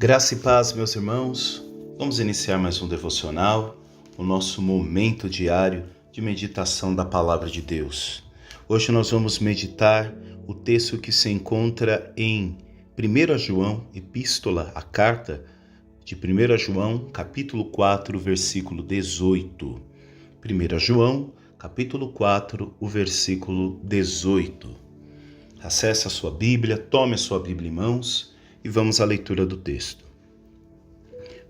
Graça e paz, meus irmãos. Vamos iniciar mais um devocional, o nosso momento diário de meditação da Palavra de Deus. Hoje nós vamos meditar o texto que se encontra em 1 João, epístola, a carta de 1 João, capítulo 4, versículo 18. 1 João, capítulo 4, o versículo 18. Acesse a sua Bíblia, tome a sua Bíblia em mãos e vamos à leitura do texto.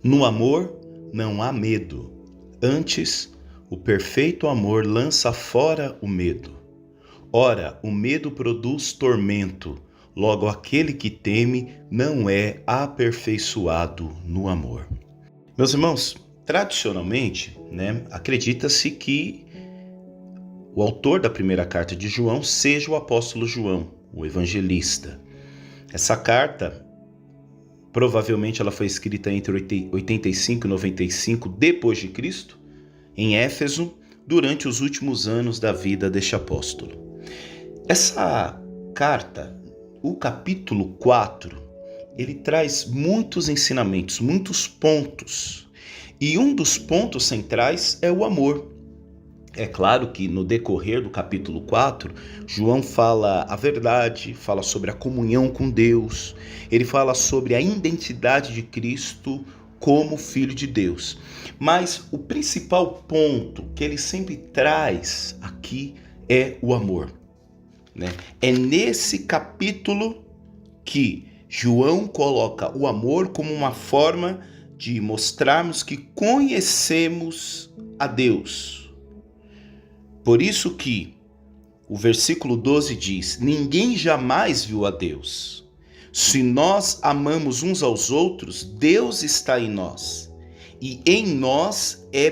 No amor não há medo, antes o perfeito amor lança fora o medo. Ora, o medo produz tormento, logo aquele que teme não é aperfeiçoado no amor. Meus irmãos, tradicionalmente, acredita-se que o autor da primeira carta de João seja o apóstolo João, o evangelista. Essa carta, provavelmente ela foi escrita entre 85 e 95 depois de Cristo, em Éfeso, durante os últimos anos da vida deste apóstolo. Essa carta, o capítulo 4, ele traz muitos ensinamentos, muitos pontos. E um dos pontos centrais é o amor. É claro que no decorrer do capítulo 4, João fala a verdade, fala sobre a comunhão com Deus, ele fala sobre a identidade de Cristo como Filho de Deus. Mas o principal ponto que ele sempre traz aqui é o amor. É nesse capítulo que João coloca o amor como uma forma de mostrarmos que conhecemos a Deus. Por isso que o versículo 12 diz: ninguém jamais viu a Deus. Se nós amamos uns aos outros, Deus está em nós, e em nós é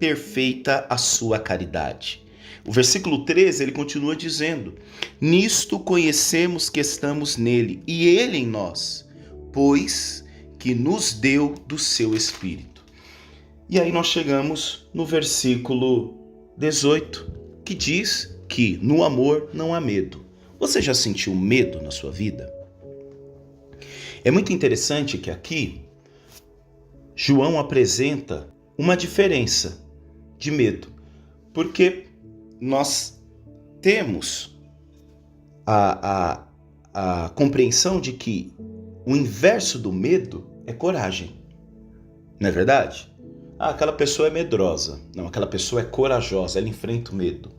perfeita a sua caridade. O versículo 13, ele continua dizendo: nisto conhecemos que estamos nele, e ele em nós, pois que nos deu do seu Espírito. E aí nós chegamos no versículo 18, que diz que no amor não há medo. Você já sentiu medo na sua vida? É muito interessante que aqui João apresenta uma diferença de medo, porque nós temos a compreensão de que o inverso do medo é coragem, não é verdade? Aquela pessoa é medrosa. Não, aquela pessoa é corajosa, ela enfrenta o medo.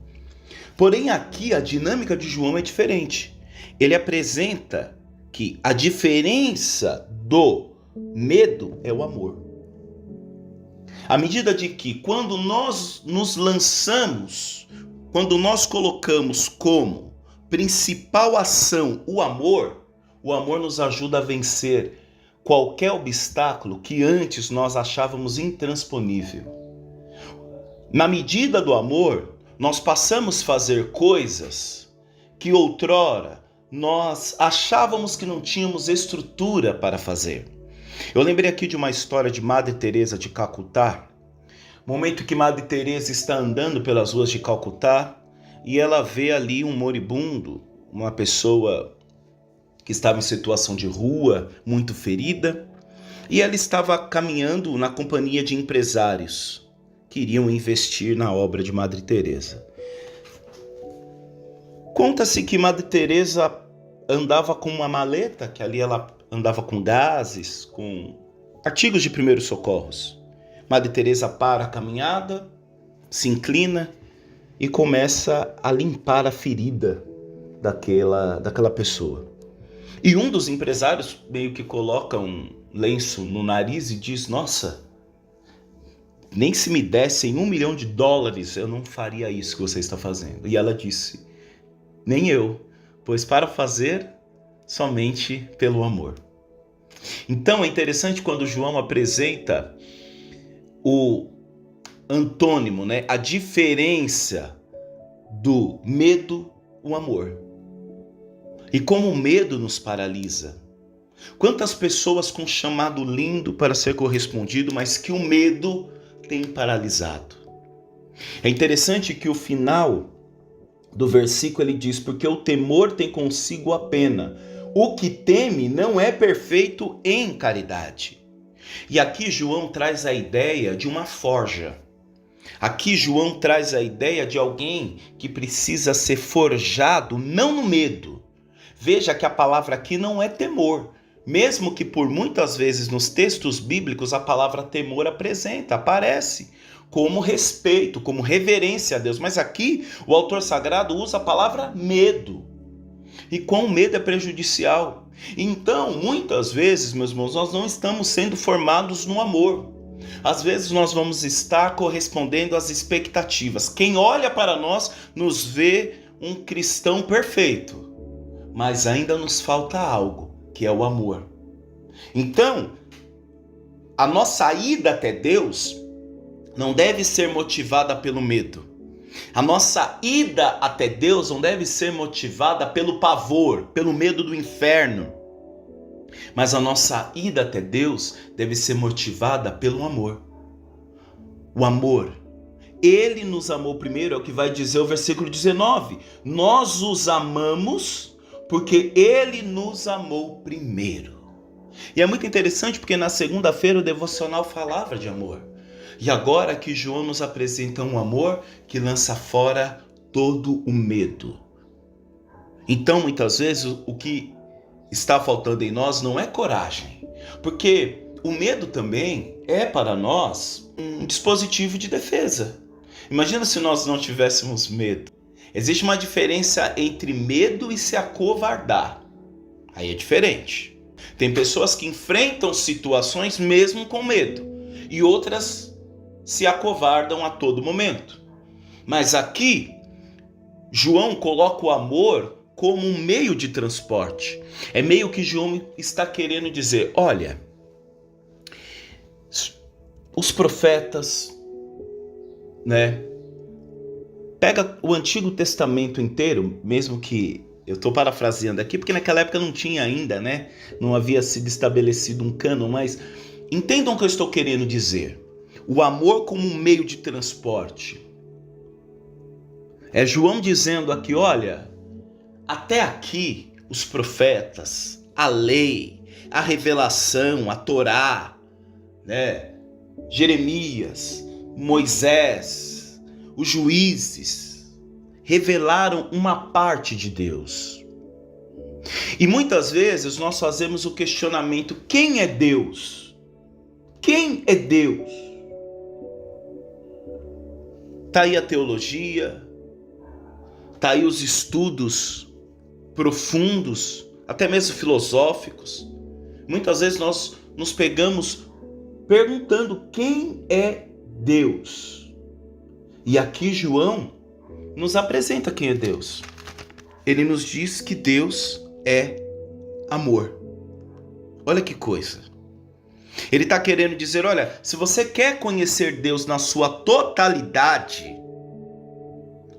Porém, aqui a dinâmica de João é diferente. Ele apresenta que a diferença do medo é o amor. À medida de que quando nós nos lançamos, quando nós colocamos como principal ação o amor nos ajuda a vencer qualquer obstáculo que antes nós achávamos intransponível. Na medida do amor, nós passamos a fazer coisas que outrora nós achávamos que não tínhamos estrutura para fazer. Eu lembrei aqui de uma história de Madre Teresa de Calcutá, momento que Madre Teresa está andando pelas ruas de Calcutá e ela vê ali um moribundo, uma pessoa que estava em situação de rua, muito ferida, e ela estava caminhando na companhia de empresários que iriam investir na obra de Madre Teresa. Conta-se que Madre Teresa andava com uma maleta, que ali ela andava com gases, com artigos de primeiros socorros. Madre Teresa para a caminhada, se inclina e começa a limpar a ferida daquela pessoa. E um dos empresários meio que coloca um lenço no nariz e diz: nossa, nem se me dessem $1 milhão eu não faria isso que você está fazendo. E ela disse: nem eu, pois para fazer somente pelo amor. Então é interessante quando João apresenta o antônimo, a diferença do medo, o amor. E como o medo nos paralisa. Quantas pessoas com chamado lindo para ser correspondido, mas que o medo tem paralisado. É interessante que o final do versículo ele diz: porque o temor tem consigo a pena. O que teme não é perfeito em caridade. E aqui João traz a ideia de uma forja. Aqui João traz a ideia de alguém que precisa ser forjado não no medo. Veja que a palavra aqui não é temor. Mesmo que por muitas vezes nos textos bíblicos a palavra temor aparece como respeito, como reverência a Deus. Mas aqui o autor sagrado usa a palavra medo. E quão medo é prejudicial. Então, muitas vezes, meus irmãos, nós não estamos sendo formados no amor. Às vezes nós vamos estar correspondendo às expectativas. Quem olha para nós nos vê um cristão perfeito. Mas ainda nos falta algo, que é o amor. Então, a nossa ida até Deus não deve ser motivada pelo medo. A nossa ida até Deus não deve ser motivada pelo pavor, pelo medo do inferno. Mas a nossa ida até Deus deve ser motivada pelo amor. O amor. Ele nos amou primeiro, é o que vai dizer o versículo 19. Nós os amamos porque Ele nos amou primeiro. E é muito interessante porque na segunda-feira o devocional falava de amor. E agora que João nos apresenta um amor que lança fora todo o medo. Então, muitas vezes, o que está faltando em nós não é coragem. Porque o medo também é para nós um dispositivo de defesa. Imagina se nós não tivéssemos medo. Existe uma diferença entre medo e se acovardar. Aí é diferente. Tem pessoas que enfrentam situações mesmo com medo. E outras se acovardam a todo momento. Mas aqui, João coloca o amor como um meio de transporte. É meio que João está querendo dizer, olha, os profetas, pega o Antigo Testamento inteiro, mesmo que eu estou parafraseando aqui, porque naquela época não tinha ainda, não havia sido estabelecido um cânon, mas entendam o que eu estou querendo dizer. O amor como um meio de transporte. É João dizendo aqui, olha, até aqui os profetas, a lei, a revelação, a Torá, Jeremias, Moisés, os juízes, revelaram uma parte de Deus. E muitas vezes nós fazemos o questionamento, quem é Deus? Quem é Deus? Está aí a teologia, está aí os estudos profundos, até mesmo filosóficos. Muitas vezes nós nos pegamos perguntando quem é Deus. E aqui João nos apresenta quem é Deus. Ele nos diz que Deus é amor. Olha que coisa. Ele está querendo dizer, olha, se você quer conhecer Deus na sua totalidade,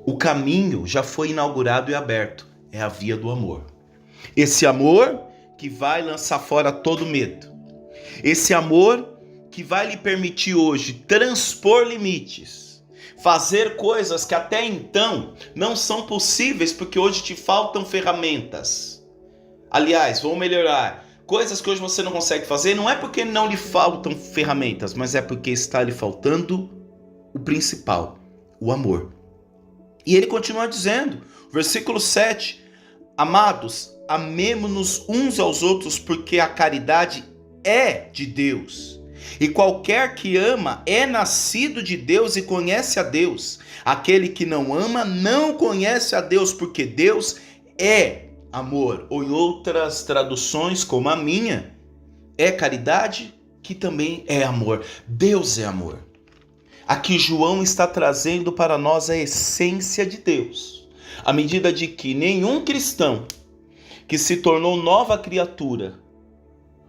o caminho já foi inaugurado e aberto. É a via do amor. Esse amor que vai lançar fora todo medo. Esse amor que vai lhe permitir hoje transpor limites. Fazer coisas que até então não são possíveis porque hoje te faltam ferramentas. Aliás, vou melhorar. Coisas que hoje você não consegue fazer, não é porque não lhe faltam ferramentas, mas é porque está lhe faltando o principal, o amor. E ele continua dizendo, versículo 7, amados, amemo-nos uns aos outros porque a caridade é de Deus. E qualquer que ama é nascido de Deus e conhece a Deus. Aquele que não ama não conhece a Deus, porque Deus é amor. Ou em outras traduções, como a minha, é caridade, que também é amor. Deus é amor. Aqui João está trazendo para nós a essência de Deus. À medida de que nenhum cristão que se tornou nova criatura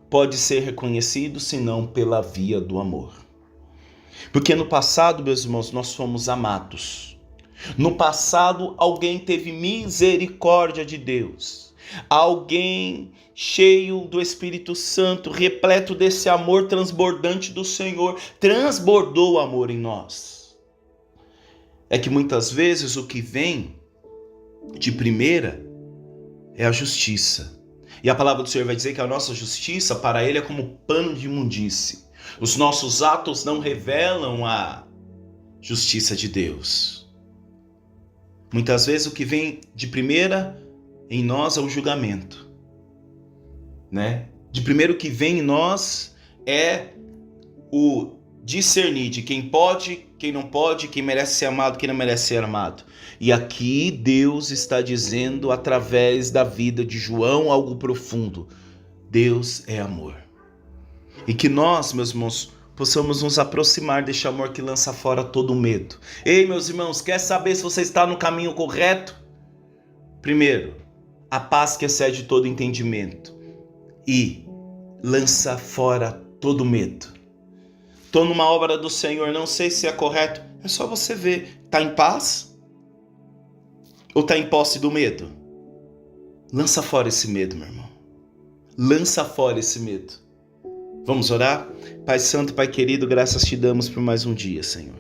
pode ser reconhecido senão pela via do amor. Porque no passado, meus irmãos, nós fomos amados. No passado, alguém teve misericórdia de Deus. Alguém cheio do Espírito Santo, repleto desse amor transbordante do Senhor, transbordou o amor em nós. É que muitas vezes o que vem de primeira é a justiça. E a palavra do Senhor vai dizer que a nossa justiça para Ele é como pano de imundície. Os nossos atos não revelam a justiça de Deus. Muitas vezes o que vem de primeira em nós é o julgamento, né? De primeiro o que vem em nós é o discernir de quem pode, quem não pode, quem merece ser amado, quem não merece ser amado. E aqui Deus está dizendo através da vida de João algo profundo. Deus é amor. E que nós, meus irmãos, possamos nos aproximar deste amor que lança fora todo medo. Ei, meus irmãos, quer saber se você está no caminho correto? Primeiro, a paz que excede todo entendimento. E lança fora todo medo. Estou numa obra do Senhor, não sei se é correto. É só você ver. Está em paz? Ou está em posse do medo? Lança fora esse medo, meu irmão. Lança fora esse medo. Vamos orar? Pai Santo, Pai querido, graças te damos por mais um dia, Senhor.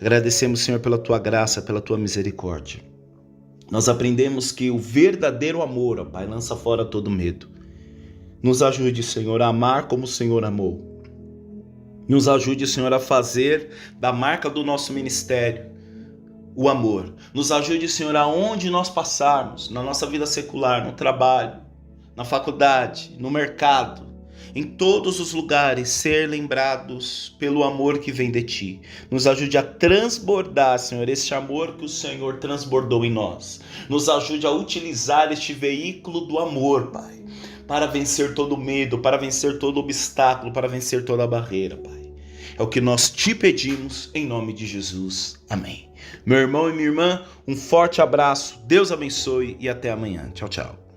Agradecemos, Senhor, pela tua graça, pela tua misericórdia. Nós aprendemos que o verdadeiro amor, ó Pai, lança fora todo medo. Nos ajude, Senhor, a amar como o Senhor amou. Nos ajude, Senhor, a fazer da marca do nosso ministério o amor. Nos ajude, Senhor, aonde nós passarmos, na nossa vida secular, no trabalho, na faculdade, no mercado, em todos os lugares, ser lembrados pelo amor que vem de Ti. Nos ajude a transbordar, Senhor, este amor que o Senhor transbordou em nós. Nos ajude a utilizar este veículo do amor, Pai, para vencer todo medo, para vencer todo obstáculo, para vencer toda barreira, Pai. É o que nós te pedimos em nome de Jesus. Amém. Meu irmão e minha irmã, um forte abraço, Deus abençoe e até amanhã. Tchau, tchau.